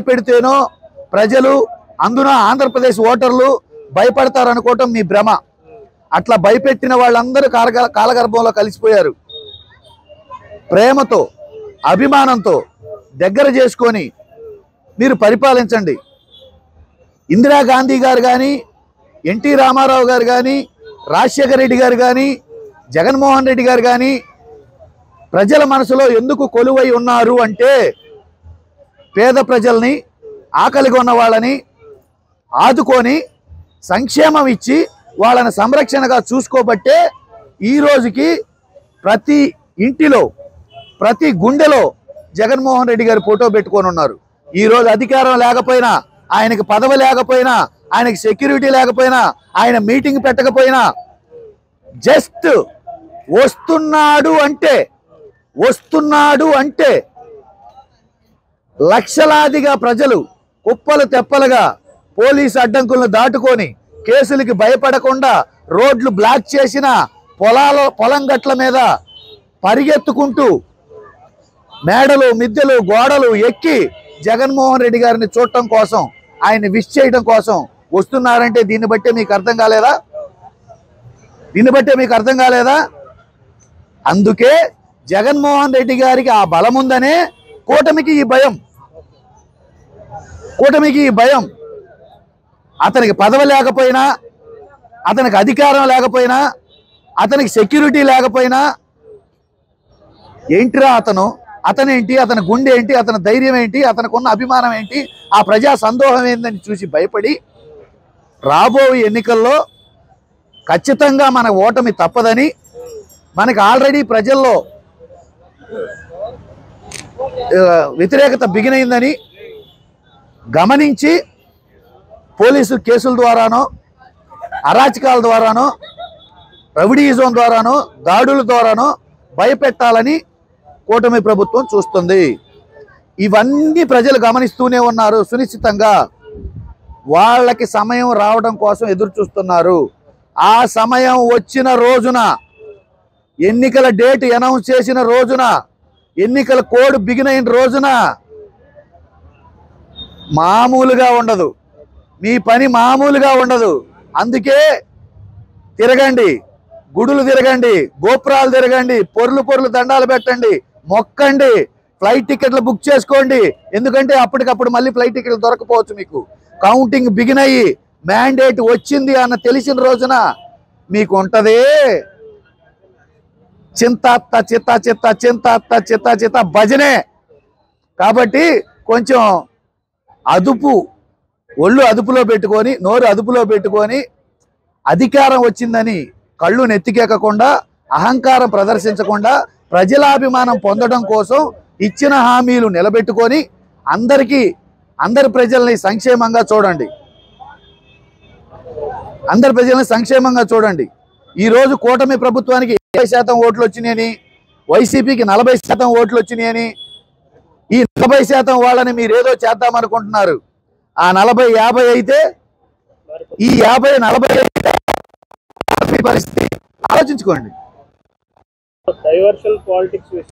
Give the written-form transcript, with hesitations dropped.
భయపెడితేనో ప్రజలు అందున ఆంధ్రప్రదేశ్ ఓటర్లు భయపడతారనుకోవటం మీ భ్రమ. అట్లా భయపెట్టిన వాళ్ళందరూ కాలగర్భంలో కలిసిపోయారు. ప్రేమతో అభిమానంతో దగ్గర చేసుకొని మీరు పరిపాలించండి. ఇందిరాగాంధీ గారు కానీ, ఎన్టీ రామారావు గారు కానీ, రాజశేఖర రెడ్డి గారు కానీ, జగన్మోహన్ రెడ్డి గారు కానీ ప్రజల మనసులో ఎందుకు కొలువై ఉన్నారు అంటే పేద ప్రజల్ని, ఆకలిగా ఉన్న వాళ్ళని ఆదుకొని సంక్షేమం ఇచ్చి వాళ్ళని సంరక్షణగా చూసుకోబట్టే ఈ రోజుకి ప్రతి ఇంటిలో ప్రతి గుండెలో జగన్మోహన్ రెడ్డి గారి ఫోటో పెట్టుకొని ఉన్నారు. ఈరోజు అధికారం లేకపోయినా, ఆయనకి పదవి లేకపోయినా, ఆయనకి సెక్యూరిటీ లేకపోయినా, ఆయన మీటింగ్ పెట్టకపోయినా జస్ట్ వస్తున్నాడు అంటే లక్షలాదిగా ప్రజలు కుప్పలు తెప్పలుగా పోలీసు అడ్డంకులను దాటుకొని కేసులకి భయపడకుండా రోడ్లు బ్లాక్ చేసిన పొలం గట్ల మీద పరిగెత్తుకుంటూ మేడలు మిద్దెలు గోడలు ఎక్కి జగన్మోహన్ రెడ్డి గారిని చూడటం కోసం, ఆయన్ని విష్ చేయడం కోసం వస్తున్నారంటే దీన్ని బట్టే మీకు అర్థం కాలేదా? అందుకే జగన్మోహన్ రెడ్డి గారికి ఆ బలం ఉందనే కూటమికి ఈ భయం. అతనికి పదవి లేకపోయినా, అతనికి అధికారం లేకపోయినా, అతనికి సెక్యూరిటీ లేకపోయినా ఏంటిరా అతనేంటి, అతని గుండె ఏంటి, అతని ధైర్యం ఏంటి, అతనికున్న అభిమానం ఏంటి, ఆ ప్రజా సందోహం ఏందని చూసి భయపడి రాబోయే ఎన్నికల్లో ఖచ్చితంగా మన ఓటమి తప్పదని, మనకి ఆల్రెడీ ప్రజల్లో వ్యతిరేకత బిగినైందని గమనించి పోలీసు కేసుల ద్వారానో, అరాచకాల ద్వారానో, రౌడీయిజం ద్వారానో, దాడుల ద్వారానో భయపెట్టాలని కూటమి ప్రభుత్వం చూస్తుంది. ఇవన్నీ ప్రజలు గమనిస్తూనే ఉన్నారు. సునిశ్చితంగా వాళ్ళకి సమయం రావడం కోసం ఎదురు చూస్తున్నారు. ఆ సమయం వచ్చిన రోజున, ఎన్నికల డేట్ అనౌన్స్ చేసిన రోజున, ఎన్నికల కోడ్ బిగినైన రోజున మామూలుగా ఉండదు, మీ పని మామూలుగా ఉండదు. అందుకే తిరగండి, గుడులు తిరగండి, గోపురాలు తిరగండి, పొర్లు దండాలు పెట్టండి, మొక్కండి, ఫ్లైట్ టికెట్లు బుక్ చేసుకోండి. ఎందుకంటే అప్పటికప్పుడు మళ్ళీ ఫ్లైట్ టికెట్లు దొరకపోవచ్చు. మీకు కౌంటింగ్ బిగిన్ అయ్యి మ్యాండేట్ వచ్చింది అన్న తెలిసిన రోజున మీకు ఉంటదే చింత భజనే. కాబట్టి కొంచెం ఒళ్ళు అదుపులో పెట్టుకొని, నోరు అదుపులో పెట్టుకొని, అధికారం వచ్చిందని కళ్ళు నెత్తికెక్కకుండా, అహంకారం ప్రదర్శించకుండా, ప్రజలాభిమానం పొందడం కోసం ఇచ్చిన హామీలు నిలబెట్టుకొని అందరి ప్రజల్ని సంక్షేమంగా చూడండి. ఈరోజు కూటమి ప్రభుత్వానికి 50% ఓట్లు వచ్చినాయని, వైసీపీకి 40% ఓట్లు వచ్చినాయని, ఈ 40% వాళ్ళని మీరేదో చేద్దామనుకుంటున్నారు. ఆ 40-50 అయితే, ఈ 50-40 అయితే పరిస్థితి ఆలోచించుకోండి.